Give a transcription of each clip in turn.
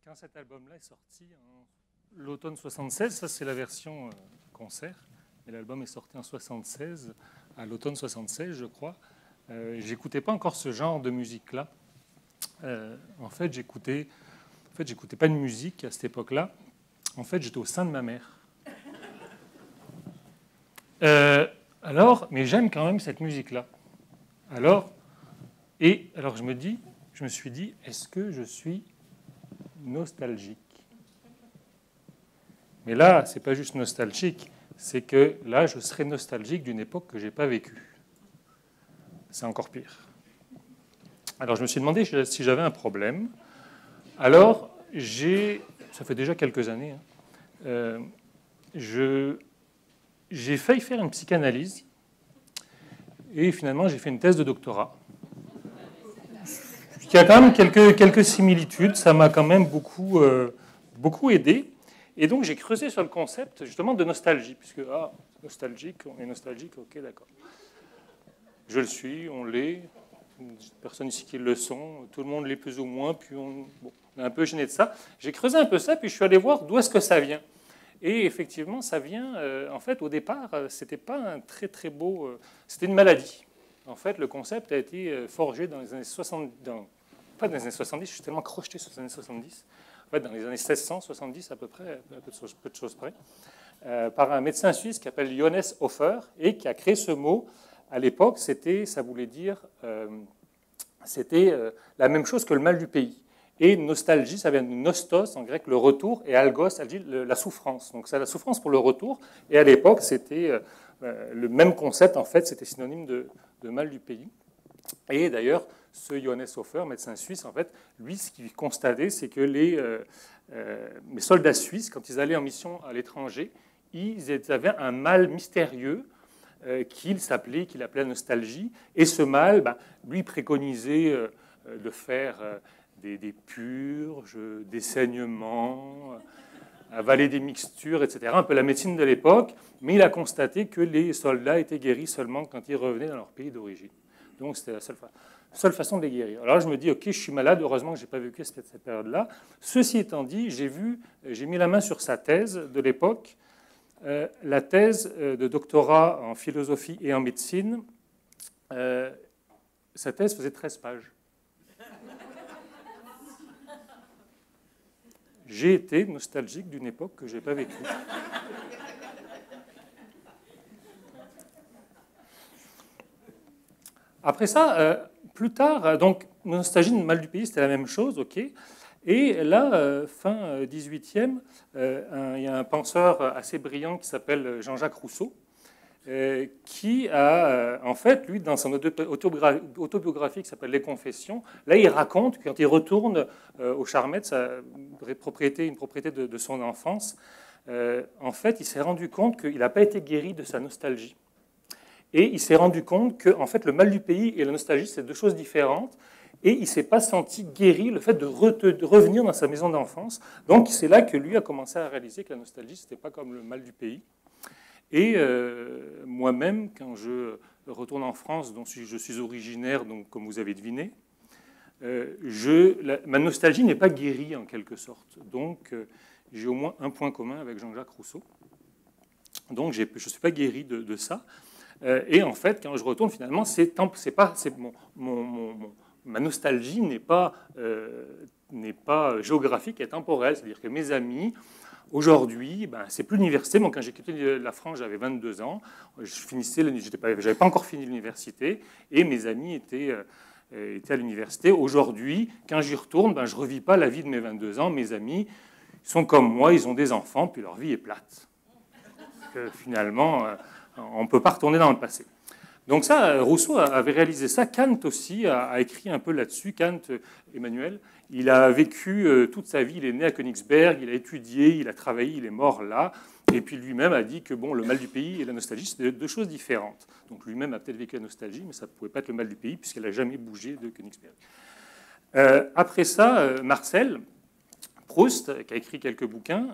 quand cet album-là est sorti en l'automne 76, ça c'est la version concert, mais l'album est sorti en 76, à l'automne 76 je crois. J'écoutais pas encore ce genre de musique-là. En fait, j'écoutais pas de musique à cette époque-là. En fait, j'étais au sein de ma mère. Mais j'aime quand même cette musique-là. Alors je me suis dit, est-ce que je suis nostalgique? Mais là, c'est pas juste nostalgique, c'est que là, je serais nostalgique d'une époque que j'ai pas vécue. C'est encore pire. Alors, je me suis demandé si j'avais un problème. Alors, ça fait déjà quelques années, j'ai failli faire une psychanalyse et finalement, j'ai fait une thèse de doctorat. Il y a quand même quelques similitudes. Ça m'a quand même beaucoup aidé. Et donc, j'ai creusé sur le concept, justement, de nostalgie. Puisque, nostalgique, on est nostalgique, ok, d'accord. Je le suis, on l'est. Personne ici qui le sont. Tout le monde l'est plus ou moins. Puis, on est un peu gêné de ça. J'ai creusé un peu ça, puis je suis allé voir d'où est-ce que ça vient. Et effectivement, ça vient... en fait, au départ, c'était pas un très, très beau... c'était une maladie. En fait, le concept a été forgé dans les années 70... pas dans les années 70, je suis tellement crocheté sur les années 70. En fait, dans les années 1670 à peu près, peu de choses près, par un médecin suisse qui s'appelle Johannes Hofer et qui a créé ce mot. À l'époque, ça voulait dire... c'était la même chose que le mal du pays. Et nostalgie, ça vient de nostos, en grec, le retour, et algos, la souffrance. Donc c'est la souffrance pour le retour. Et à l'époque, c'était le même concept, en fait, c'était synonyme de mal du pays. Et d'ailleurs, ce Johannes Hofer, médecin suisse, en fait, lui, ce qu'il constatait, c'est que les soldats suisses, quand ils allaient en mission à l'étranger, ils avaient un mal mystérieux qu'il appelait la nostalgie. Et ce mal, lui préconisait de faire des purges, des saignements, avaler des mixtures, etc. Un peu la médecine de l'époque. Mais il a constaté que les soldats étaient guéris seulement quand ils revenaient dans leur pays d'origine. Donc c'était la seule façon de les guérir. Alors là, je me dis, ok, je suis malade, heureusement que je n'ai pas vécu cette période-là. Ceci étant dit, j'ai mis la main sur sa thèse de l'époque, la thèse de doctorat en philosophie et en médecine. Sa thèse faisait 13 pages. J'ai été nostalgique d'une époque que je n'ai pas vécue. Après ça, plus tard, donc nostalgie, mal du pays, c'était la même chose, ok. Et là, fin 18e, il y a un penseur assez brillant qui s'appelle Jean-Jacques Rousseau, qui a, en fait, lui, dans son autobiographie qui s'appelle Les Confessions, là, il raconte que quand il retourne au Charmette, une propriété de son enfance, en fait, il s'est rendu compte qu'il n'a pas été guéri de sa nostalgie. Et il s'est rendu compte que, en fait, le mal du pays et la nostalgie, c'est deux choses différentes. Et il ne s'est pas senti guéri le fait de revenir dans sa maison d'enfance. Donc, c'est là que lui a commencé à réaliser que la nostalgie, ce n'était pas comme le mal du pays. Et moi-même, quand je retourne en France, dont je suis originaire, donc, comme vous avez deviné, ma nostalgie n'est pas guérie en quelque sorte. Donc, j'ai au moins un point commun avec Jean-Jacques Rousseau. Donc, je ne suis pas guéri de ça. Et en fait, quand je retourne, finalement, ma nostalgie n'est pas géographique et temporelle. C'est-à-dire que mes amis... Aujourd'hui, c'est plus l'université. Bon, quand j'ai quitté la France, j'avais 22 ans. J'avais pas encore fini l'université, et mes amis étaient à l'université. Aujourd'hui, quand j'y retourne, je revis pas la vie de mes 22 ans. Mes amis sont comme moi, ils ont des enfants, puis leur vie est plate. Parce que finalement, on peut pas retourner dans le passé. Donc ça, Rousseau avait réalisé ça. Kant aussi a écrit un peu là-dessus. Kant, Emmanuel, il a vécu toute sa vie. Il est né à Königsberg, il a étudié, il a travaillé, il est mort là. Et puis lui-même a dit que le mal du pays et la nostalgie, c'était deux choses différentes. Donc lui-même a peut-être vécu la nostalgie, mais ça ne pouvait pas être le mal du pays puisqu'elle n'a jamais bougé de Königsberg. Après ça, Marcel Proust, qui a écrit quelques bouquins,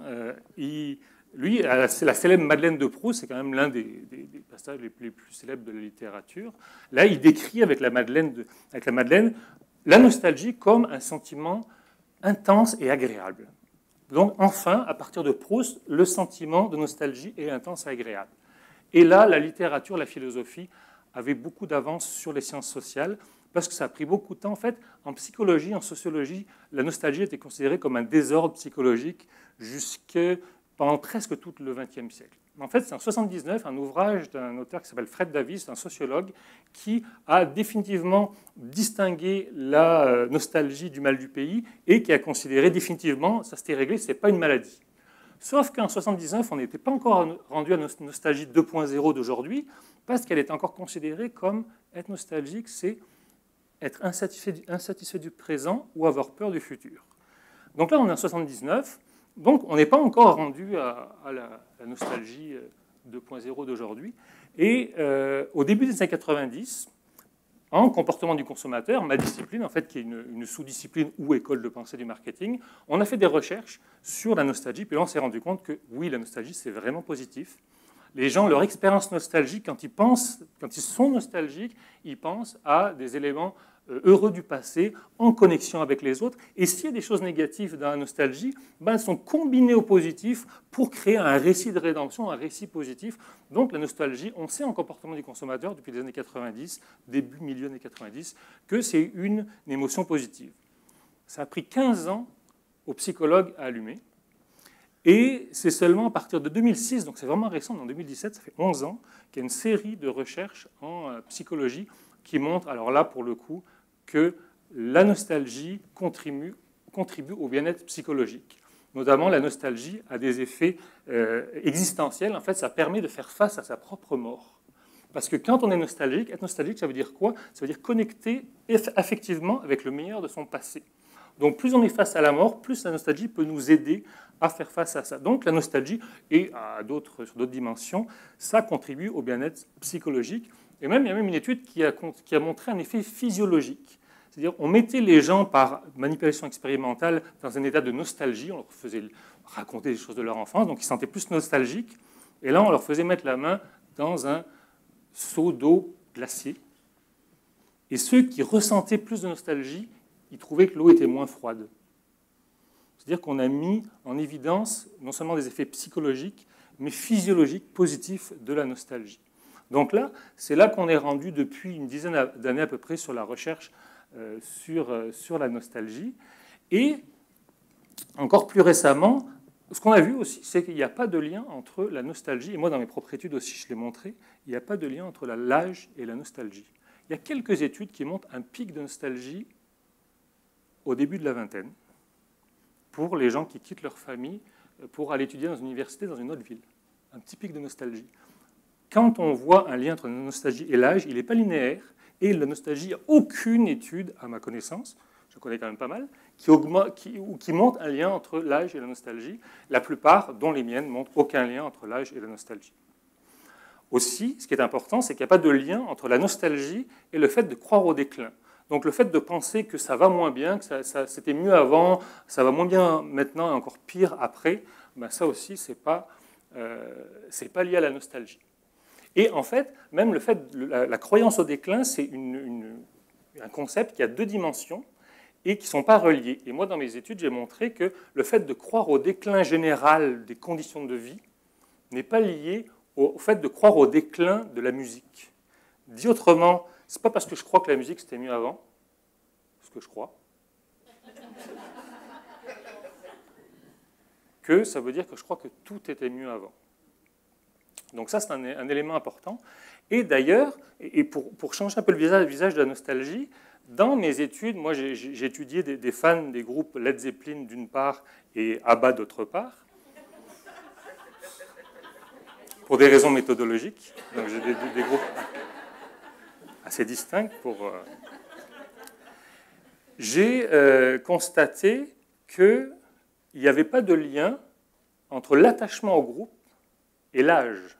lui, c'est la célèbre Madeleine de Proust, c'est quand même l'un des passages les plus célèbres de la littérature. Là, il décrit avec la Madeleine la nostalgie comme un sentiment intense et agréable. Donc enfin, à partir de Proust, le sentiment de nostalgie est intense et agréable. Et là, la littérature, la philosophie avaient beaucoup d'avance sur les sciences sociales parce que ça a pris beaucoup de temps. En fait, en psychologie, en sociologie, la nostalgie était considérée comme un désordre psychologique pendant presque tout le XXe siècle. En fait, c'est en 1979 un ouvrage d'un auteur qui s'appelle Fred Davis, un sociologue, qui a définitivement distingué la nostalgie du mal du pays et qui a considéré définitivement, ça s'était réglé, ce n'est pas une maladie. Sauf qu'en 1979, on n'était pas encore rendu à la nostalgie 2.0 d'aujourd'hui, parce qu'elle est encore considérée comme être nostalgique, c'est être insatisfait du présent ou avoir peur du futur. Donc là, on est en 79, donc on n'est pas encore rendu à la nostalgie 2.0 d'aujourd'hui. Et au début des années 90, en comportement du consommateur, ma discipline, en fait, qui est une sous-discipline ou école de pensée du marketing, on a fait des recherches sur la nostalgie, puis là, on s'est rendu compte que oui, la nostalgie, c'est vraiment positif. Les gens, leur expérience nostalgique, quand ils sont nostalgiques, ils pensent à des éléments heureux du passé, en connexion avec les autres. Et s'il y a des choses négatives dans la nostalgie, elles sont combinées au positif pour créer un récit de rédemption, un récit positif. Donc la nostalgie, on sait en comportement du consommateur depuis les années 90, début, milieu des années 90, que c'est une émotion positive. Ça a pris 15 ans aux psychologues à allumer. Et c'est seulement à partir de 2006, donc c'est vraiment récent, en 2017, ça fait 11 ans, qu'il y a une série de recherches en psychologie qui montrent, alors là, pour le coup, que la nostalgie contribue au bien-être psychologique. Notamment, la nostalgie a des effets existentiels. En fait, ça permet de faire face à sa propre mort. Parce que quand on est nostalgique, être nostalgique, ça veut dire quoi? Ça veut dire connecter affectivement avec le meilleur de son passé. Donc, plus on est face à la mort, plus la nostalgie peut nous aider à faire face à ça. Donc, la nostalgie, et sur d'autres dimensions, ça contribue au bien-être psychologique. Et même, il y a même une étude qui a montré un effet physiologique. C'est-à-dire, on mettait les gens par manipulation expérimentale dans un état de nostalgie, on leur faisait raconter des choses de leur enfance, donc ils se sentaient plus nostalgiques. Et là, on leur faisait mettre la main dans un seau d'eau glacée. Et ceux qui ressentaient plus de nostalgie, ils trouvaient que l'eau était moins froide. C'est-à-dire qu'on a mis en évidence non seulement des effets psychologiques, mais physiologiques positifs de la nostalgie. Donc là, c'est là qu'on est rendu depuis une dizaine d'années à peu près sur la recherche sur la nostalgie. Et encore plus récemment, ce qu'on a vu aussi, c'est qu'il n'y a pas de lien entre la nostalgie, et moi dans mes propres études aussi je l'ai montré, il n'y a pas de lien entre l'âge et la nostalgie. Il y a quelques études qui montrent un pic de nostalgie au début de la vingtaine, pour les gens qui quittent leur famille pour aller étudier dans une université dans une autre ville. Un petit pic de nostalgie. Quand on voit un lien entre la nostalgie et l'âge, il n'est pas linéaire, et la nostalgie, il n'y a aucune étude, à ma connaissance, je connais quand même pas mal, qui montre un lien entre l'âge et la nostalgie. La plupart, dont les miennes, ne montrent aucun lien entre l'âge et la nostalgie. Aussi, ce qui est important, c'est qu'il n'y a pas de lien entre la nostalgie et le fait de croire au déclin. Donc le fait de penser que ça va moins bien, que c'était mieux avant, ça va moins bien maintenant et encore pire après, ça aussi, c'est pas lié à la nostalgie. Et en fait, même le fait, la croyance au déclin, c'est un concept qui a deux dimensions et qui ne sont pas reliées. Et moi, dans mes études, j'ai montré que le fait de croire au déclin général des conditions de vie n'est pas lié au fait de croire au déclin de la musique. Dit autrement, ce n'est pas parce que je crois que la musique c'était mieux avant, ce que je crois, que ça veut dire que je crois que tout était mieux avant. Donc ça, c'est un élément important. Et d'ailleurs, et pour changer un peu le visage de la nostalgie, dans mes études, moi j'ai étudié des fans des groupes Led Zeppelin d'une part et ABBA d'autre part, pour des raisons méthodologiques. Donc j'ai des groupes assez distincts pour... J'ai constaté qu'il n'y avait pas de lien entre l'attachement au groupe et l'âge.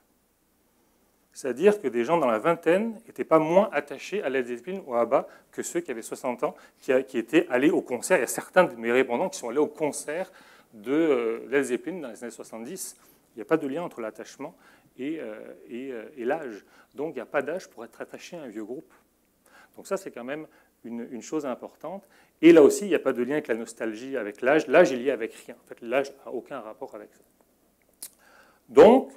C'est-à-dire que des gens dans la vingtaine n'étaient pas moins attachés à Led Zeppelin ou à ABBA que ceux qui avaient 60 ans, qui étaient allés au concert. Il y a certains de mes répondants qui sont allés au concert de Led Zeppelin dans les années 70. Il n'y a pas de lien entre l'attachement et l'âge. Donc il n'y a pas d'âge pour être attaché à un vieux groupe. Donc ça, c'est quand même une chose importante. Et là aussi, il n'y a pas de lien avec la nostalgie, avec l'âge. L'âge est lié avec rien. En fait, l'âge n'a aucun rapport avec ça. Donc,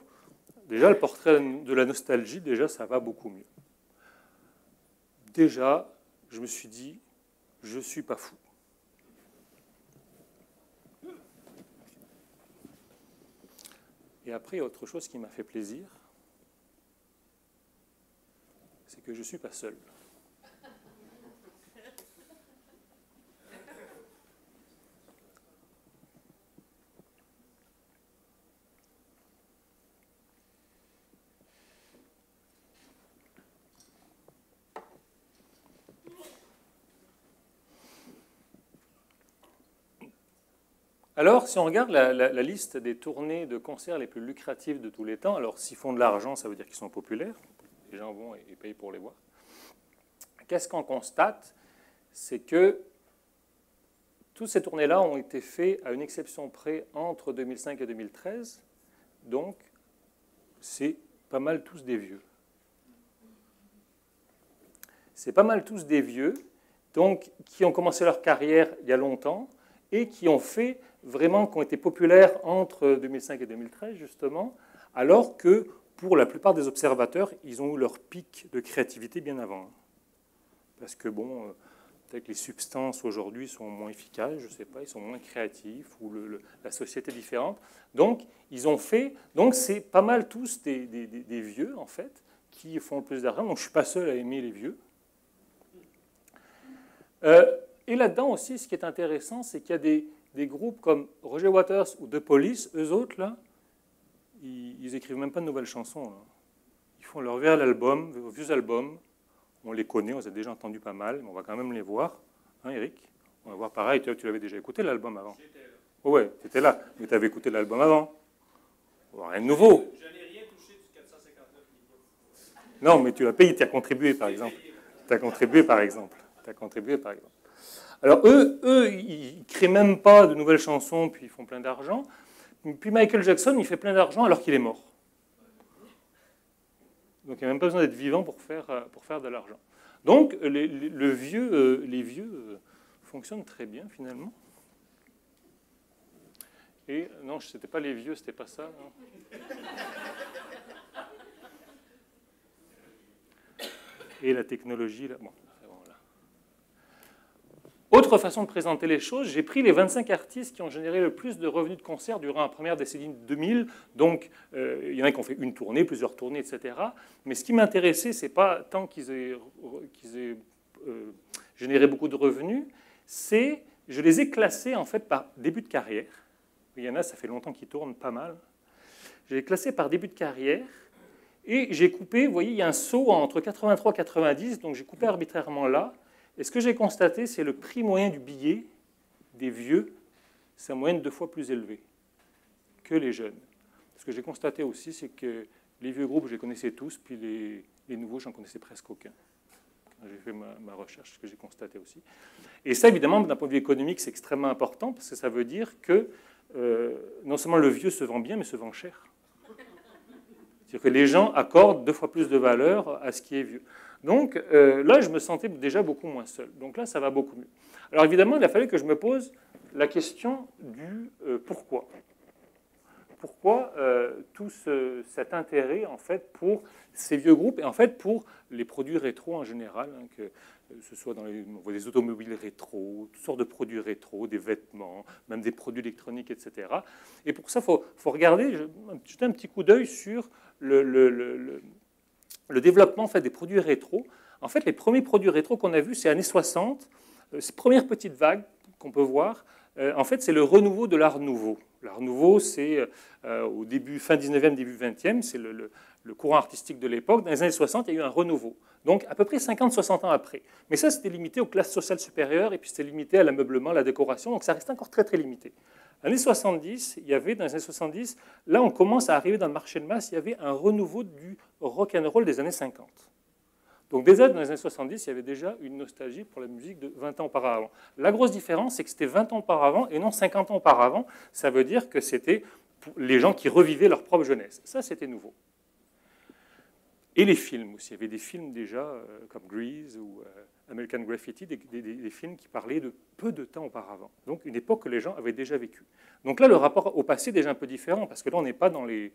déjà, le portrait de la nostalgie, déjà, ça va beaucoup mieux. Déjà, je me suis dit, je ne suis pas fou. Et après, il y a autre chose qui m'a fait plaisir, c'est que je ne suis pas seul. Alors, si on regarde la liste des tournées de concerts les plus lucratives de tous les temps, alors s'ils font de l'argent, ça veut dire qu'ils sont populaires. Les gens vont et payent pour les voir. Qu'est-ce qu'on constate? C'est que toutes ces tournées-là ont été faites à une exception près entre 2005 et 2013. Donc, c'est pas mal tous des vieux. C'est pas mal tous des vieux, donc, qui ont commencé leur carrière il y a longtemps et qui ont fait vraiment, qui ont été populaires entre 2005 et 2013, justement, alors que pour la plupart des observateurs, ils ont eu leur pic de créativité bien avant. Parce que, bon, peut-être que les substances aujourd'hui sont moins efficaces, je ne sais pas, ils sont moins créatifs, ou la société est différente. Donc, ils ont fait... Donc, c'est pas mal tous des vieux, en fait, qui font le plus d'argent. Donc, je ne suis pas seul à aimer les vieux. Et là-dedans aussi, ce qui est intéressant, c'est qu'il y a des groupes comme Roger Waters ou The Police, eux autres, là, ils écrivent même pas de nouvelles chansons. Là. Ils font leur vieux albums. On les connaît, on les a déjà entendus pas mal, mais on va quand même les voir. Hein, Eric? On va voir pareil. Tu l'avais déjà écouté, l'album, avant? J'étais là. Oh ouais, tu étais là. Mais tu avais écouté l'album avant. Rien de nouveau. Je n'ai rien touché du 459 millions. Non, mais tu l'as payé, tu as contribué, par exemple. Tu as contribué, par exemple. Alors, eux, ils ne créent même pas de nouvelles chansons, puis ils font plein d'argent. Puis Michael Jackson, il fait plein d'argent alors qu'il est mort. Donc, il n'y a même pas besoin d'être vivant pour faire de l'argent. Donc, les vieux fonctionnent très bien, finalement. Et non, ce n'était pas les vieux, c'était pas ça. Non. Et la technologie, là... Bon. Autre façon de présenter les choses, j'ai pris les 25 artistes qui ont généré le plus de revenus de concert durant la première décennie 2000. Donc, il y en a qui ont fait une tournée, plusieurs tournées, etc. Mais ce qui m'intéressait, ce n'est pas tant qu'ils aient généré beaucoup de revenus, c'est je les ai classés en fait par début de carrière. Il y en a, ça fait longtemps qu'ils tournent pas mal. Je les ai classés par début de carrière. Et j'ai coupé, vous voyez, il y a un saut entre 83 et 90, donc j'ai coupé arbitrairement là. Et ce que j'ai constaté, c'est le prix moyen du billet des vieux, c'est en moyenne 2 fois plus élevé que les jeunes. Ce que j'ai constaté aussi, c'est que les vieux groupes, je les connaissais tous, puis les nouveaux, j'en connaissais presque aucun. Quand j'ai fait ma recherche, ce que j'ai constaté aussi. Et ça, évidemment, d'un point de vue économique, c'est extrêmement important, parce que ça veut dire que non seulement le vieux se vend bien, mais se vend cher. C'est-à-dire que les gens accordent 2 fois plus de valeur à ce qui est vieux. Donc là, je me sentais déjà beaucoup moins seul. Donc là, ça va beaucoup mieux. Alors évidemment, il a fallu que je me pose la question du pourquoi. Pourquoi tout cet intérêt en fait pour ces vieux groupes et en fait pour les produits rétro en général, hein, que ce soit dans on voit des automobiles rétro, toutes sortes de produits rétro, des vêtements, même des produits électroniques, etc. Et pour ça, faut regarder, jeter un petit coup d'œil sur le développement en fait, des produits rétro. En fait, les premiers produits rétro qu'on a vus, c'est années 60. Ces premières petites vagues qu'on peut voir, en fait, c'est le renouveau de l'art nouveau. L'art nouveau, c'est au début, fin 19e, début 20e, c'est le courant artistique de l'époque. Dans les années 60, il y a eu un renouveau. Donc, à peu près 50-60 ans après. Mais ça, c'était limité aux classes sociales supérieures et puis c'était limité à l'ameublement, la décoration. Donc, ça reste encore très, très limité. Années 70, il y avait, dans les années 70, là, on commence à arriver dans le marché de masse, il y avait un renouveau du rock'n'roll des années 50. Donc déjà, dans les années 70, il y avait déjà une nostalgie pour la musique de 20 ans auparavant. La grosse différence, c'est que c'était 20 ans auparavant et non 50 ans auparavant. Ça veut dire que c'était les gens qui revivaient leur propre jeunesse. Ça, c'était nouveau. Et les films aussi. Il y avait des films déjà, comme Grease ou American Graffiti, des films qui parlaient de peu de temps auparavant. Donc une époque que les gens avaient déjà vécue. Donc là, le rapport au passé est déjà un peu différent, parce que là, on n'est pas dans les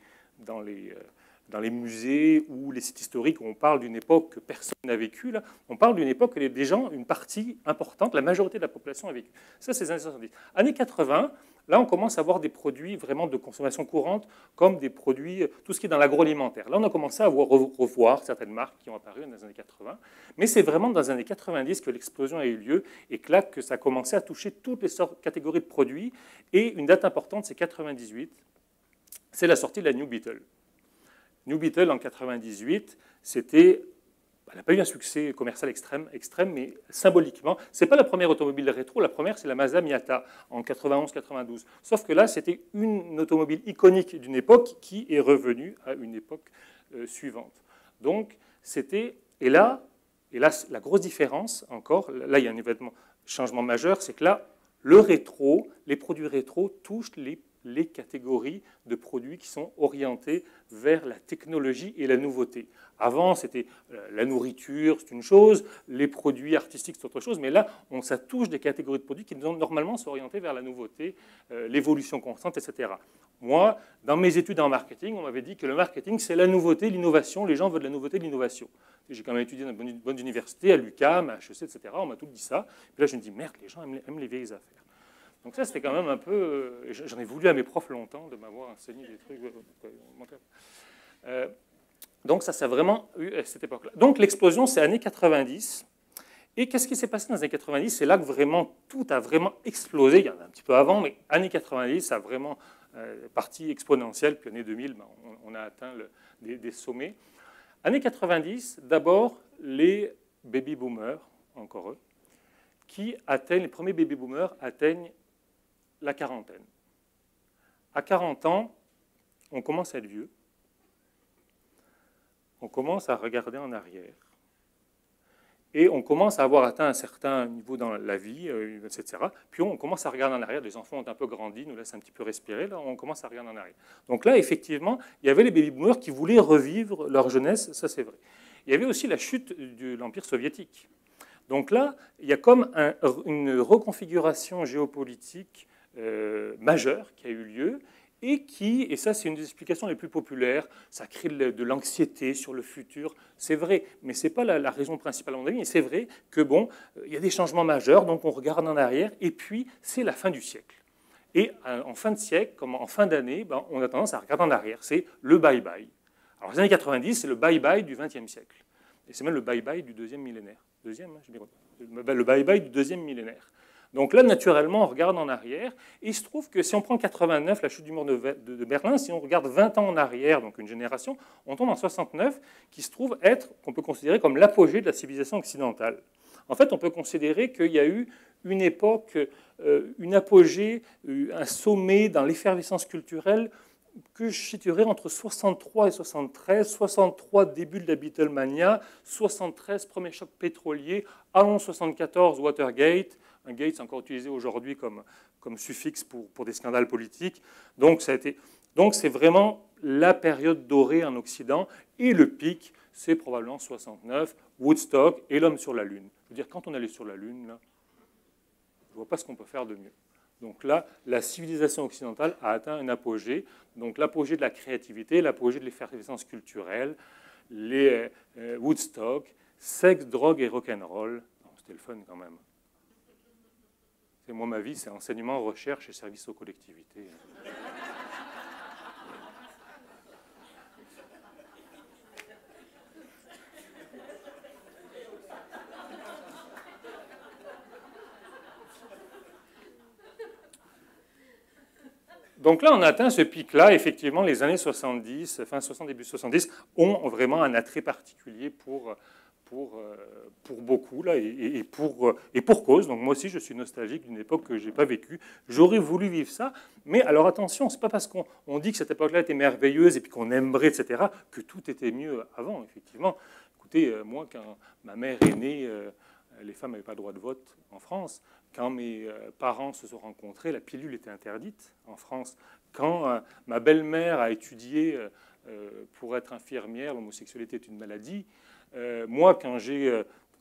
musées ou les sites historiques où on parle d'une époque que personne n'a vécue. Là, on parle d'une époque que des gens, une partie importante, la majorité de la population a vécu. Ça, c'est les années 70. Années 80, là, on commence à avoir des produits vraiment de consommation courante, comme des produits, tout ce qui est dans l'agroalimentaire. Là, on a commencé à revoir certaines marques qui ont apparu dans les années 80. Mais c'est vraiment dans les années 90 que l'explosion a eu lieu et que là, que ça a commencé à toucher toutes les catégories de produits. Et une date importante, c'est 98. C'est la sortie de la New Beetle. New Beetle en 98, c'était, elle n'a pas eu un succès commercial extrême, mais symboliquement, c'est pas la première automobile rétro. La première, c'est la Mazda Miata en 91-92. Sauf que là, c'était une automobile iconique d'une époque qui est revenue à une époque suivante. Donc, c'était, et là, la grosse différence encore, là, il y a un changement majeur, c'est que là, le rétro, les produits rétro touchent les catégories de produits qui sont orientés vers la technologie et la nouveauté. Avant, c'était la nourriture, c'est une chose, les produits artistiques, c'est autre chose, mais là, ça touche des catégories de produits qui normalement sont orientés vers la nouveauté, l'évolution constante, etc. Moi, dans mes études en marketing, on m'avait dit que le marketing, c'est la nouveauté, l'innovation. Les gens veulent de la nouveauté, de l'innovation. J'ai quand même étudié dans une bonne université, à l'UQAM, à HEC, etc. On m'a tout dit ça. Puis là, je me dis, merde, les gens aiment les vieilles affaires. Donc ça, c'était quand même un peu... J'en ai voulu à mes profs longtemps de m'avoir enseigné des trucs. Donc ça, c'est vraiment eu à cette époque-là. Donc l'explosion, c'est années 90. Et qu'est-ce qui s'est passé dans les années 90? C'est là que vraiment tout a vraiment explosé. Il y en a un petit peu avant, mais années 90, ça a vraiment partie exponentielle. Puis années 2000, on a atteint des sommets. Années 90, d'abord, les baby-boomers, encore eux, les premiers baby-boomers atteignent la quarantaine. À 40 ans, on commence à être vieux. On commence à regarder en arrière. Et on commence à avoir atteint un certain niveau dans la vie, etc. Puis on commence à regarder en arrière. Les enfants ont un peu grandi, nous laissent un petit peu respirer. Là, on commence à regarder en arrière. Donc là, effectivement, il y avait les baby-boomers qui voulaient revivre leur jeunesse. Ça, c'est vrai. Il y avait aussi la chute de l'Empire soviétique. Donc là, il y a comme une reconfiguration géopolitique majeure qui a eu lieu et ça c'est une des explications les plus populaires, ça crée de l'anxiété sur le futur, c'est vrai, mais ce n'est pas la raison principale à mon avis, et c'est vrai que bon, il y a des changements majeurs, donc on regarde en arrière, et puis c'est la fin du siècle. Et en fin de siècle, comme en fin d'année, ben, on a tendance à regarder en arrière, c'est le bye-bye. Alors les années 90, c'est le bye-bye du XXe siècle, et c'est même le bye-bye du deuxième millénaire. Le bye-bye du deuxième millénaire. Donc là, naturellement, on regarde en arrière. Et il se trouve que si on prend 89, la chute du mur de Berlin, si on regarde 20 ans en arrière, donc une génération, on tombe en 69, qui se trouve être, qu'on peut considérer comme l'apogée de la civilisation occidentale. En fait, on peut considérer qu'il y a eu une époque, une apogée, un sommet dans l'effervescence culturelle que je situerais entre 63 et 73, 63 début de la Beatlemania, 73 premier choc pétrolier, allons 74 Watergate, un gate c'est encore utilisé aujourd'hui comme suffixe pour des scandales politiques, donc c'est vraiment la période dorée en Occident, et le pic c'est probablement 69, Woodstock et l'homme sur la Lune. Je veux dire, quand on allait sur la Lune, là, je ne vois pas ce qu'on peut faire de mieux. Donc là, la civilisation occidentale a atteint un apogée. Donc l'apogée de la créativité, l'apogée de l'effervescence culturelle, les Woodstock, sexe, drogue et rock'n'roll. C'était le fun quand même. C'est moi, ma vie, c'est enseignement, recherche et service aux collectivités. Donc là, on a atteint ce pic-là. Effectivement, les années 70, fin 60, début 70, ont vraiment un attrait particulier pour beaucoup, là, et pour cause. Donc moi aussi, je suis nostalgique d'une époque que je n'ai pas vécue. J'aurais voulu vivre ça. Mais alors attention, ce n'est pas parce qu'on dit que cette époque-là était merveilleuse et puis qu'on aimerait, etc., que tout était mieux avant, effectivement. Écoutez, moi, quand ma mère est née, les femmes n'avaient pas le droit de vote en France. Quand mes parents se sont rencontrés, la pilule était interdite en France. Quand ma belle-mère a étudié pour être infirmière, l'homosexualité est une maladie. Moi, quand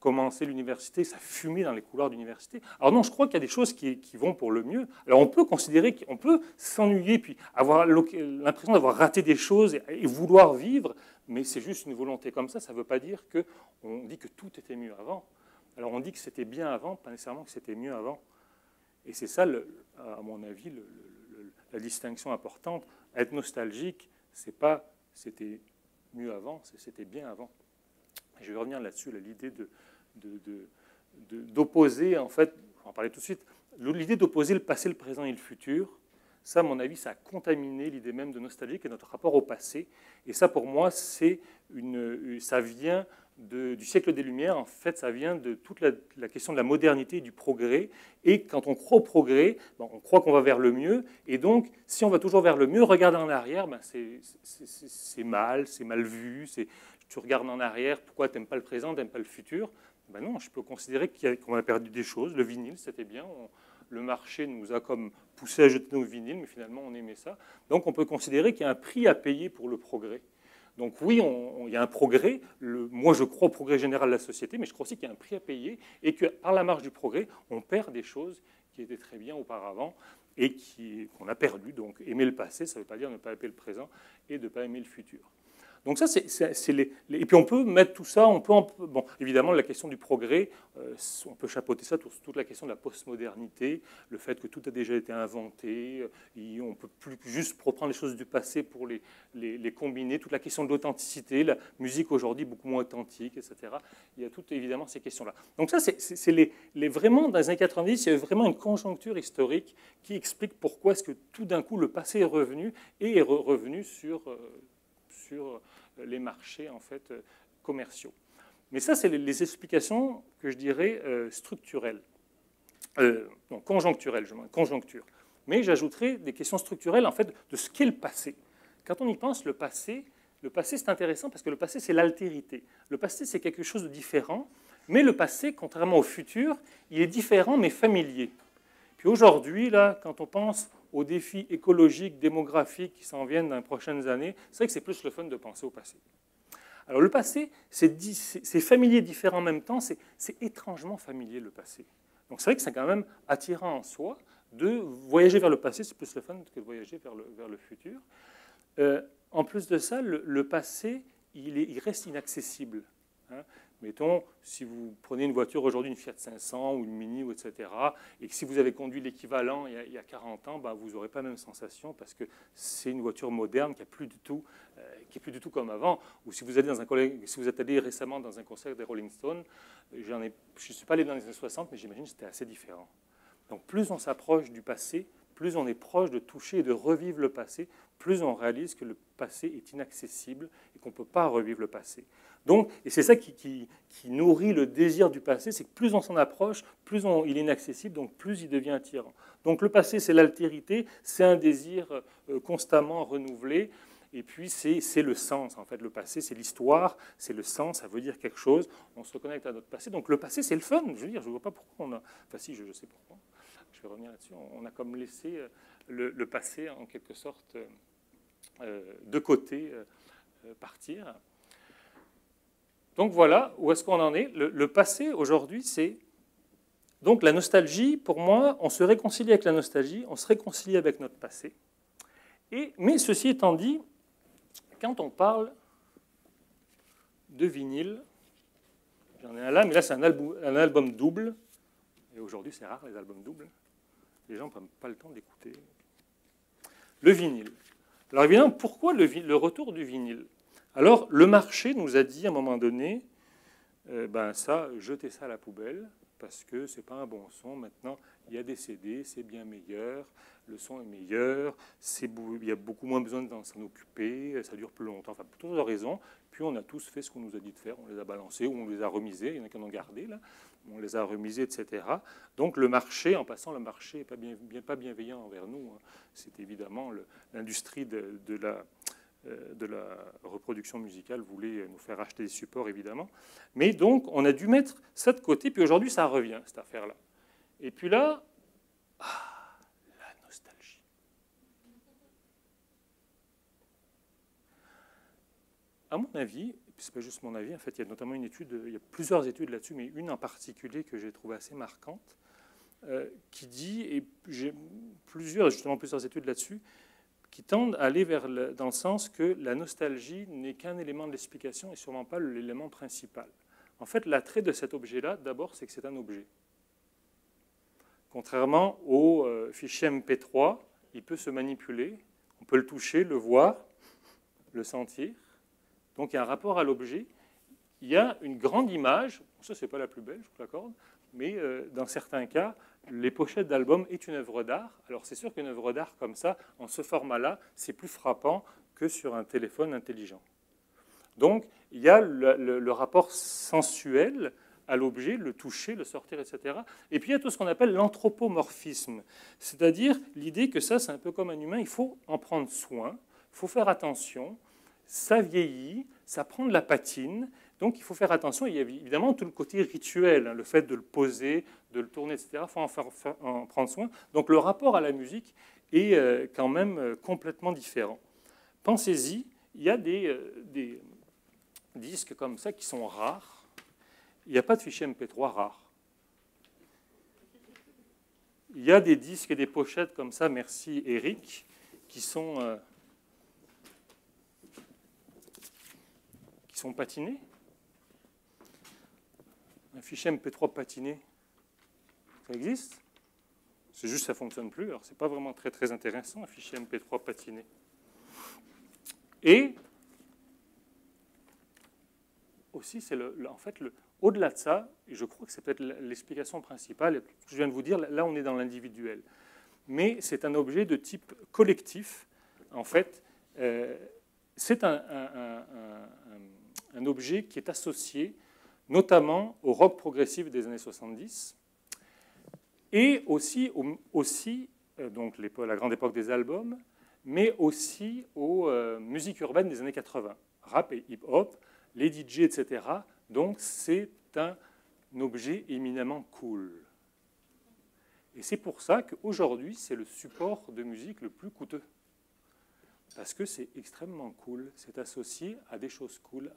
commencé l'université, ça fumait dans les couloirs d'université. Alors non, je crois qu'il y a des choses qui vont pour le mieux. Alors on peut considérer qu'on peut s'ennuyer, puis avoir l'impression d'avoir raté des choses et vouloir vivre, mais c'est juste une volonté comme ça. Ça ne veut pas dire qu'on dit que tout était mieux avant. Alors on dit que c'était bien avant, pas nécessairement que c'était mieux avant. Et c'est ça, à mon avis, la distinction importante. Être nostalgique, c'est pas c'était mieux avant, c'était bien avant. Je vais revenir là-dessus, l'idée d'opposer, en fait, on va en parler tout de suite, l'idée d'opposer le passé, le présent et le futur, ça, à mon avis, ça a contaminé l'idée même de nostalgique et notre rapport au passé. Et ça, pour moi, ça vient du siècle des Lumières. En fait, ça vient de toute la question de la modernité et du progrès. Et quand on croit au progrès, on croit qu'on va vers le mieux. Et donc, si on va toujours vers le mieux, regarder en arrière, c'est mal vu. Tu regardes en arrière, pourquoi tu n'aimes pas le présent, tu n'aimes pas le futur? Non, je peux considérer qu'on a perdu des choses. Le vinyle, c'était bien. Le marché nous a comme poussé à jeter nos vinyles, mais finalement, on aimait ça. Donc, on peut considérer qu'il y a un prix à payer pour le progrès. Donc oui, il y a un progrès. Moi, je crois au progrès général de la société, mais je crois aussi qu'il y a un prix à payer et que par la marge du progrès, on perd des choses qui étaient très bien auparavant et qu'on a perdu. Donc aimer le passé, ça ne veut pas dire ne pas aimer le présent et de ne pas aimer le futur. Donc ça, et puis on peut mettre tout ça, bon, évidemment, la question du progrès, on peut chapeauter ça, toute la question de la postmodernité, le fait que tout a déjà été inventé, on ne peut plus juste reprendre les choses du passé pour les combiner, toute la question de l'authenticité, la musique aujourd'hui beaucoup moins authentique, etc. Il y a toutes, évidemment, ces questions-là. Donc ça, c'est vraiment, dans les années 90, il y a vraiment une conjoncture historique qui explique pourquoi est-ce que tout d'un coup, le passé est revenu, et est revenu sur les marchés en fait, commerciaux. Mais ça, c'est les explications que je dirais structurelles. Non, conjoncturelles, conjoncture. Mais j'ajouterai des questions structurelles en fait, de ce qu'est le passé. Quand on y pense, le passé c'est intéressant parce que le passé, c'est l'altérité. Le passé, c'est quelque chose de différent, mais le passé, contrairement au futur, il est différent mais familier. Puis aujourd'hui, là, quand on pense aux défis écologiques, démographiques qui s'en viennent dans les prochaines années, c'est vrai que c'est plus le fun de penser au passé. Alors le passé, c'est familier, différent en même temps, c'est étrangement familier le passé. Donc c'est vrai que c'est quand même attirant en soi de voyager vers le passé, c'est plus le fun que de voyager vers le futur. En plus de ça, le passé, il reste inaccessible. Hein. Mettons, si vous prenez une voiture aujourd'hui, une Fiat 500 ou une Mini, etc., et que si vous avez conduit l'équivalent il y a 40 ans, vous n'aurez pas la même sensation parce que c'est une voiture moderne qui n'est plus du tout comme avant. Ou si vous êtes allé récemment dans un concert des Rolling Stones, je ne suis pas allé dans les années 60, mais j'imagine que c'était assez différent. Donc plus on s'approche du passé, plus on est proche de toucher et de revivre le passé, plus on réalise que le passé est inaccessible et qu'on ne peut pas revivre le passé. Donc, et c'est ça qui nourrit le désir du passé, c'est que plus on s'en approche, plus il est inaccessible, donc plus il devient attirant. Donc le passé, c'est l'altérité, c'est un désir constamment renouvelé, et puis c'est le sens, en fait. Le passé, c'est l'histoire, c'est le sens, ça veut dire quelque chose, on se reconnecte à notre passé. Donc le passé, c'est le fun, je veux dire, je ne vois pas pourquoi on a... Enfin si, je sais pourquoi, je vais revenir là-dessus, on a comme laissé le passé, en quelque sorte, de côté, partir. Donc voilà, où est-ce qu'on en est? Le passé, aujourd'hui, c'est... Donc la nostalgie, pour moi, on se réconcilie avec la nostalgie, on se réconcilie avec notre passé. Mais ceci étant dit, quand on parle de vinyle, j'en ai un là, mais là c'est un album double, et aujourd'hui c'est rare les albums doubles, les gens ne prennent pas le temps d'écouter. Le vinyle. Alors évidemment, pourquoi le retour du vinyle? Alors, le marché nous a dit à un moment donné, jetez ça à la poubelle, parce que ce n'est pas un bon son. Maintenant, il y a des CD, c'est bien meilleur, le son est meilleur, il y a beaucoup moins besoin de s'en occuper, ça dure plus longtemps, enfin, pour toutes les raisons. Puis on a tous fait ce qu'on nous a dit de faire, on les a balancés, ou on les a remisés, il y en a qui en ont gardé, là, on les a remisés, etc. Donc le marché, en passant, le marché n'est pas bienveillant envers nous. Hein. C'est évidemment l'industrie de la reproduction musicale voulait nous faire acheter des supports, évidemment. Mais donc, on a dû mettre ça de côté, puis aujourd'hui, ça revient, cette affaire-là. Et puis là, la nostalgie. à mon avis, ce n'est pas juste mon avis, en fait, il y a notamment une étude, il y a plusieurs études là-dessus, mais une en particulier que j'ai trouvée assez marquante, qui dit, et j'ai plusieurs études là-dessus, qui tendent à aller dans le sens que la nostalgie n'est qu'un élément de l'explication et sûrement pas l'élément principal. En fait, l'attrait de cet objet-là, d'abord, c'est que c'est un objet. Contrairement au fichier MP3, il peut se manipuler, on peut le toucher, le voir, le sentir. Donc il y a un rapport à l'objet. Il y a une grande image, ça c'est pas la plus belle, je vous l'accorde, mais dans certains cas, les pochettes d'albums est une œuvre d'art. Alors c'est sûr qu'une œuvre d'art comme ça, en ce format-là, c'est plus frappant que sur un téléphone intelligent. Donc il y a le rapport sensuel à l'objet, le toucher, le sortir, etc. Et puis il y a tout ce qu'on appelle l'anthropomorphisme, c'est-à-dire l'idée que ça, c'est un peu comme un humain, il faut en prendre soin, il faut faire attention, ça vieillit, ça prend de la patine, donc il faut faire attention. Il y a évidemment tout le côté rituel, hein, le fait de le poser, de le tourner, etc. Il faut en prendre soin. Donc le rapport à la musique est quand même complètement différent. Pensez-y, il y a des disques comme ça qui sont rares. Il n'y a pas de fichier MP3 rare. Il y a des disques et des pochettes comme ça, merci Eric, qui sont patinés. Un fichier MP3 patiné, ça existe. C'est juste que ça ne fonctionne plus. Alors, ce n'est pas vraiment très, très intéressant, un fichier MP3 patiné. Et aussi, c'est en fait, au-delà de ça, et je crois que c'est peut-être l'explication principale, ce que je viens de vous dire, là, on est dans l'individuel. Mais c'est un objet de type collectif. En fait, c'est un objet qui est associé notamment au rock progressif des années 70 et aussi donc la grande époque des albums, mais aussi aux musiques urbaines des années 80, rap et hip-hop, les DJ, etc. Donc c'est un objet éminemment cool. Et c'est pour ça qu'aujourd'hui, c'est le support de musique le plus coûteux. Parce que c'est extrêmement cool. C'est associé à des choses cool,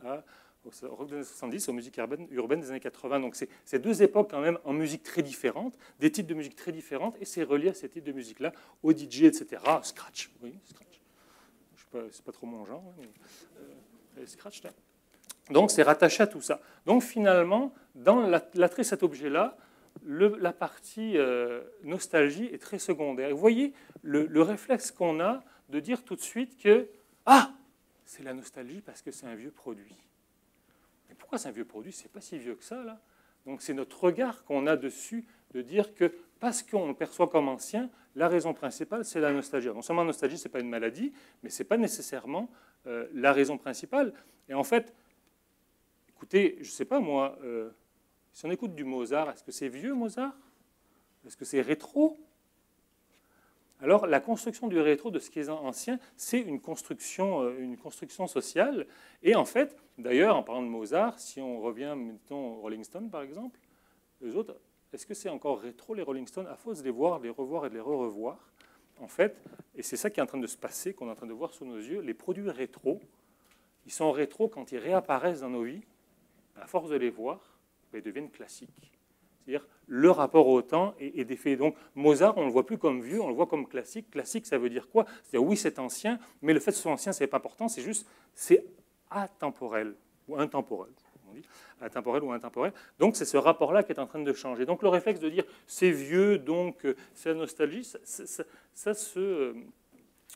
au rock des années 70, aux musiques urbaines des années 80. Donc c'est deux époques quand même en musique très différentes, des types de musique très différentes, et c'est relié à ces types de musique-là, au DJ, etc. Scratch, oui, scratch. C'est pas trop mon genre, mais scratch, là. Donc c'est rattaché à tout ça. Donc finalement, dans l'attrait de cet objet-là, la partie nostalgie est très secondaire. Vous voyez le réflexe qu'on a de dire tout de suite que c'est la nostalgie parce que c'est un vieux produit. Mais pourquoi c'est un vieux produit? C'est pas si vieux que ça, là. Donc c'est notre regard qu'on a dessus de dire que parce qu'on le perçoit comme ancien, la raison principale, c'est la nostalgie. Non seulement la nostalgie, ce n'est pas une maladie, mais ce n'est pas nécessairement la raison principale. Et en fait, écoutez, je ne sais pas moi, si on écoute du Mozart, est-ce que c'est vieux Mozart? Est-ce que c'est rétro? Alors la construction du rétro, de ce qui est ancien, c'est une construction sociale. Et en fait, d'ailleurs, en parlant de Mozart, si on revient, mettons, aux Rolling Stones par exemple, les autres, est-ce que c'est encore rétro les Rolling Stones? À force de les voir, de les revoir et de les re-revoir, en fait, et c'est ça qui est en train de se passer, qu'on est en train de voir sous nos yeux, les produits rétro, ils sont rétro quand ils réapparaissent dans nos vies. À force de les voir, ils deviennent classiques. C'est-à-dire le rapport au temps est défait. Donc Mozart, on ne le voit plus comme vieux, on le voit comme classique. Classique, ça veut dire quoi? C'est-à-dire oui, c'est ancien, mais le fait que ce soit ancien, ce n'est pas important, c'est juste, c'est atemporel ou intemporel. On dit atemporel ou intemporel. Donc c'est ce rapport-là qui est en train de changer. Donc le réflexe de dire c'est vieux, donc c'est la nostalgie, ça se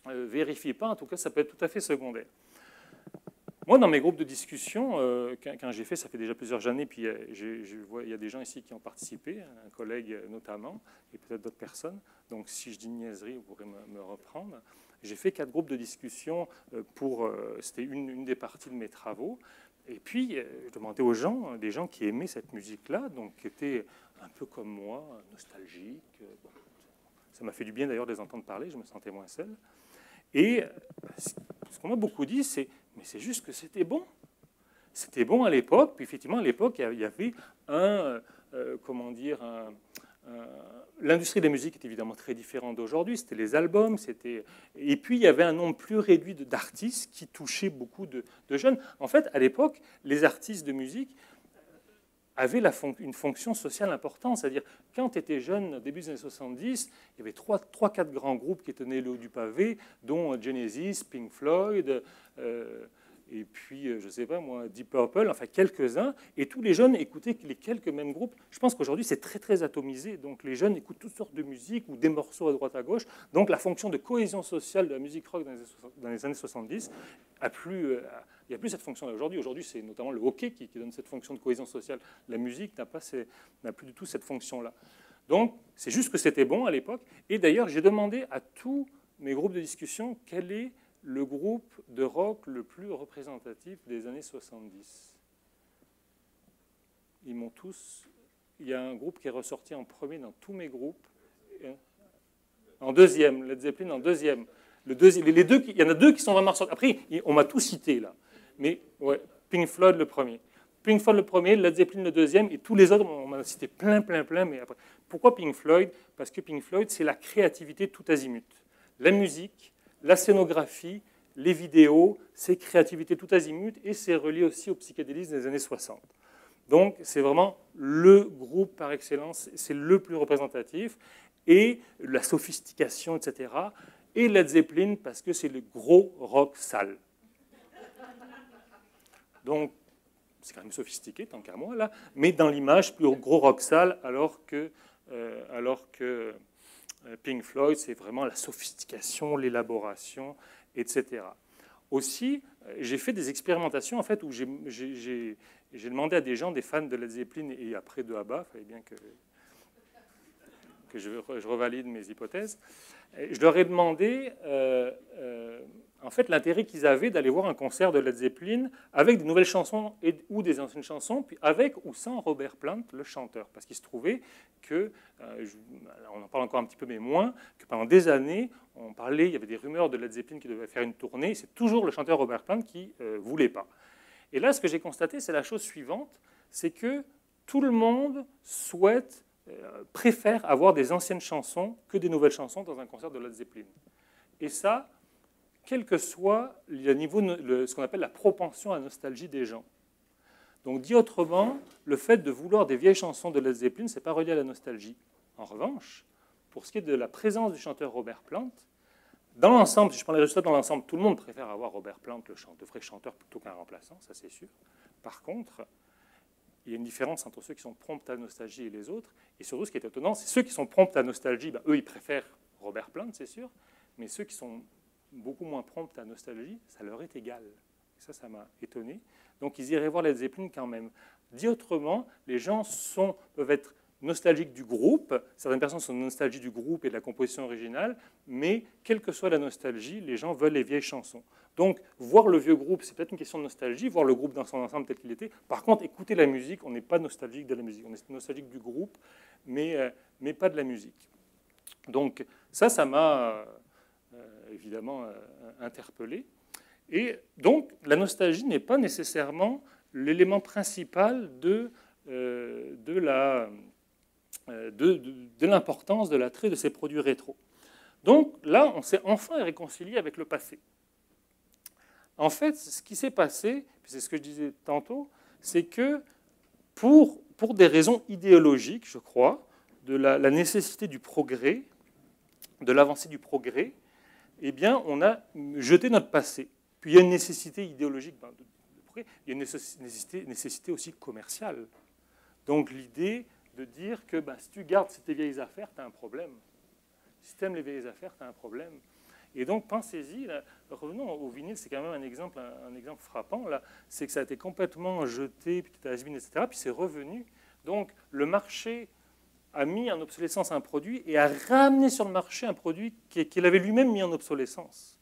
vérifie pas. En tout cas, ça peut être tout à fait secondaire. Moi, dans mes groupes de discussion, quand j'ai fait, ça fait déjà plusieurs années, puis il y a des gens ici qui ont participé, un collègue notamment, et peut-être d'autres personnes. Donc, si je dis niaiserie, vous pourrez me reprendre. J'ai fait 4 groupes de discussion c'était une des parties de mes travaux. Et puis, je demandais aux gens, des gens qui aimaient cette musique-là, donc qui étaient un peu comme moi, nostalgiques. Bon, ça m'a fait du bien d'ailleurs de les entendre parler, je me sentais moins seul. Et ce qu'on m'a beaucoup dit, mais c'est juste que c'était bon. C'était bon à l'époque. Puis effectivement, à l'époque, il y avait L'industrie de la musique est évidemment très différente d'aujourd'hui. C'était les albums, et puis il y avait un nombre plus réduit d'artistes qui touchaient beaucoup de jeunes. En fait, à l'époque, les artistes de musique avaient une fonction sociale importante. C'est-à-dire, quand tu étais jeune, au début des années 70, il y avait 3-4 grands groupes qui tenaient le haut du pavé, dont Genesis, Pink Floyd, et puis, je ne sais pas moi, Deep Purple, enfin quelques-uns, et tous les jeunes écoutaient les quelques mêmes groupes. Je pense qu'aujourd'hui, c'est très, très atomisé, donc les jeunes écoutent toutes sortes de musique ou des morceaux à droite à gauche, donc la fonction de cohésion sociale de la musique rock dans les années 70 il n'y a plus cette fonction-là aujourd'hui. Aujourd'hui, c'est notamment le hockey qui donne cette fonction de cohésion sociale. La musique n'a plus du tout cette fonction-là. Donc, c'est juste que c'était bon à l'époque, et d'ailleurs, j'ai demandé à tous mes groupes de discussion quel est le groupe de rock le plus représentatif des années 70. Ils m'ont tous... Il y a un groupe qui est ressorti en premier dans tous mes groupes. En deuxième, Led Zeppelin en deuxième. Les deux, il y en a deux qui sont vraiment ressortis. Après, on m'a tout cité, là. Mais, ouais, Pink Floyd le premier. Pink Floyd le premier, Led Zeppelin le deuxième, et tous les autres, on m'a cité plein, mais après... Pourquoi Pink Floyd? Parce que Pink Floyd, c'est la créativité tout azimut. La musique, la scénographie, les vidéos, c'est créativité tout azimut et c'est relié aussi au psychédélisme des années 60. Donc c'est vraiment le groupe par excellence, c'est le plus représentatif, et la sophistication, etc. Et Led Zeppelin parce que c'est le gros rock sale. Donc c'est quand même sophistiqué, tant qu'à moi, là, mais dans l'image, plus gros rock sale, alors que Pink Floyd, c'est vraiment la sophistication, l'élaboration, etc. Aussi, j'ai fait des expérimentations en fait, où j'ai demandé à des gens, des fans de Led Zeppelin et après de ABBA, il fallait bien que je revalide mes hypothèses, je leur ai demandé en fait l'intérêt qu'ils avaient d'aller voir un concert de Led Zeppelin avec des nouvelles chansons ou des anciennes chansons, puis avec ou sans Robert Plant, le chanteur. Parce qu'il se trouvait que, on en parle encore un petit peu, mais moins, que pendant des années, il y avait des rumeurs de Led Zeppelin qui devaient faire une tournée, c'est toujours le chanteur Robert Plant qui ne voulait pas. Et là, ce que j'ai constaté, c'est la chose suivante, c'est que tout le monde préfère avoir des anciennes chansons que des nouvelles chansons dans un concert de Led Zeppelin. Et ça, quel que soit le niveau, ce qu'on appelle la propension à la nostalgie des gens. Donc, dit autrement, le fait de vouloir des vieilles chansons de Led Zeppelin, ce n'est pas relié à la nostalgie. En revanche, pour ce qui est de la présence du chanteur Robert Plant, dans l'ensemble, si je prends les résultats dans l'ensemble, tout le monde préfère avoir Robert Plant, le vrai chanteur, plutôt qu'un remplaçant, ça c'est sûr. Par contre, il y a une différence entre ceux qui sont prompts à la nostalgie et les autres. Et surtout, ce qui est étonnant, c'est ceux qui sont prompts à la nostalgie, eux, ils préfèrent Robert Plant, c'est sûr. Mais ceux qui sont beaucoup moins prompts à la nostalgie, ça leur est égal. Et ça m'a étonné. Donc, ils iraient voir Led Zeppelin quand même. Dit autrement, les gens peuvent être nostalgiques du groupe. Certaines personnes sont nostalgiques du groupe et de la composition originale. Mais, quelle que soit la nostalgie, les gens veulent les vieilles chansons. Donc, voir le vieux groupe, c'est peut-être une question de nostalgie. Voir le groupe dans son ensemble tel qu'il était. Par contre, écouter la musique, on n'est pas nostalgique de la musique. On est nostalgique du groupe, mais pas de la musique. Donc, ça m'a évidemment interpellé. Et donc, la nostalgie n'est pas nécessairement l'élément principal de l'importance de l'attrait de ces produits rétro. Donc là, on s'est enfin réconcilié avec le passé. En fait, ce qui s'est passé, c'est ce que je disais tantôt, c'est que pour des raisons idéologiques, je crois, de la nécessité du progrès, de l'avancée du progrès, eh bien, on a jeté notre passé. Puis il y a une nécessité idéologique de progrès, il y a une nécessité aussi commerciale. Donc l'idée de dire que si tu gardes tes vieilles affaires, tu as un problème. Si tu aimes les vieilles affaires, tu as un problème. Et donc pensez-y, revenons au vinyle, c'est quand même un exemple frappant, là, c'est que ça a été complètement jeté, puis has-been, etc., puis c'est revenu. Donc le marché a mis en obsolescence un produit et a ramené sur le marché un produit qu'il avait lui-même mis en obsolescence.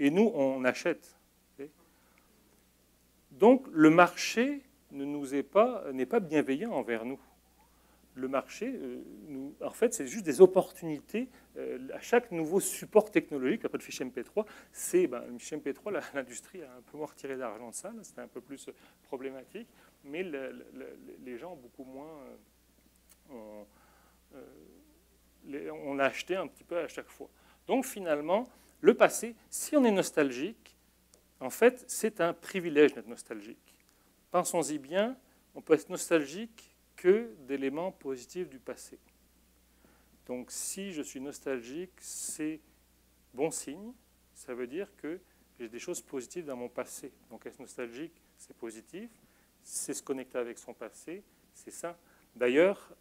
Et nous, on achète. Donc le marché n'est pas bienveillant envers nous. Le marché, en fait, c'est juste des opportunités. À chaque nouveau support technologique, après le fichier MP3, le fichier MP3, l'industrie a un peu moins retiré d'argent de ça, c'était un peu plus problématique, mais les gens ont beaucoup moins on a acheté un petit peu à chaque fois. Donc finalement, le passé, si on est nostalgique, en fait, c'est un privilège d'être nostalgique. Pensons-y bien, on peut être nostalgique que d'éléments positifs du passé. Donc si je suis nostalgique, c'est bon signe. Ça veut dire que j'ai des choses positives dans mon passé. Donc être nostalgique, c'est positif. C'est se connecter avec son passé, c'est ça. D'ailleurs,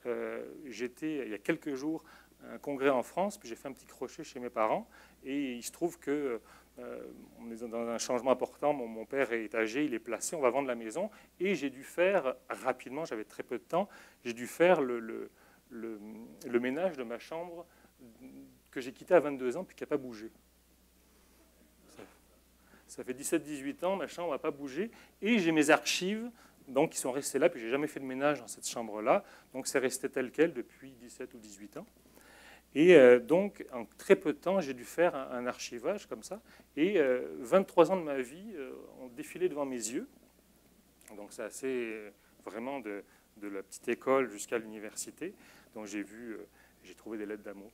j'étais il y a quelques jours à un congrès en France, puis j'ai fait un petit crochet chez mes parents, et il se trouve que on est dans un changement important. Mon père est âgé, il est placé, on va vendre la maison, et j'ai dû faire rapidement, j'avais très peu de temps, j'ai dû faire le ménage de ma chambre que j'ai quitté à 22 ans, puis qui n'a pas bougé. Ça fait 17-18 ans, ma chambre n'a pas bougé, et j'ai mes archives donc, qui sont restées là, puis je n'ai jamais fait de ménage dans cette chambre-là, donc c'est resté tel quel depuis 17 ou 18 ans. Et donc, en très peu de temps, j'ai dû faire un archivage comme ça, et 23 ans de ma vie ont défilé devant mes yeux. Donc c'est assez vraiment de la petite école jusqu'à l'université. Donc j'ai trouvé des lettres d'amour.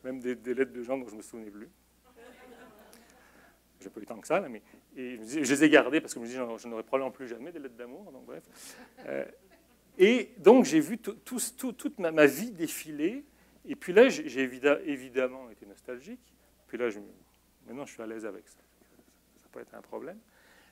Même des lettres de gens dont je ne me souvenais plus. J'ai pas eu tant que ça, là, mais et je les ai gardées parce que je me dis je n'aurai probablement plus jamais des lettres d'amour. Donc bref. Et donc j'ai vu toute ma vie défiler. Et puis là, j'ai évidemment été nostalgique. Puis là, maintenant, je suis à l'aise avec ça. Ça peut être un problème.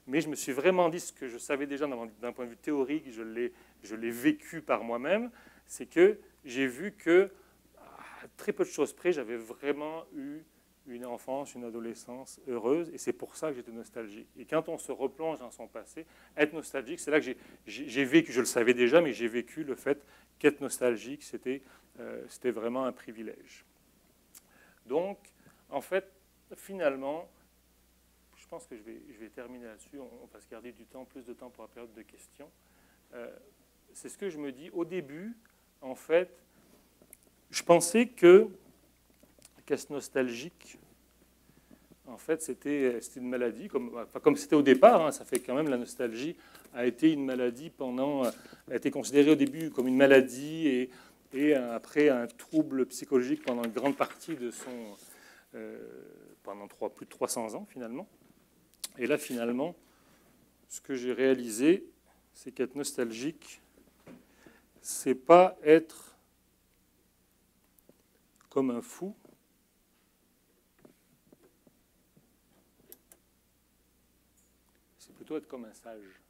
Mais je me suis vraiment dit ce que je savais déjà d'un point de vue théorique, je l'ai vécu par moi-même, c'est que j'ai vu que, à très peu de choses près, j'avais vraiment eu une enfance, une adolescence heureuse, et c'est pour ça que j'étais nostalgique. Et quand on se replonge dans son passé, être nostalgique, c'est là que j'ai vécu, je le savais déjà, mais j'ai vécu le fait qu'être nostalgique, c'était vraiment un privilège. Donc, en fait, finalement, je pense que je vais terminer là-dessus. On va se garder plus de temps pour la période de questions. C'est ce que je me dis. Au début, en fait, je pensais qu'être nostalgique, en fait, c'était une maladie, comme c'était au départ. Hein, ça fait quand même, la nostalgie a été une maladie a été considérée au début comme une maladie et après un trouble psychologique pendant une grande partie de pendant plus de 300 ans finalement. Et là, finalement, ce que j'ai réalisé, c'est qu'être nostalgique, c'est pas être comme un fou, c'est plutôt être comme un sage.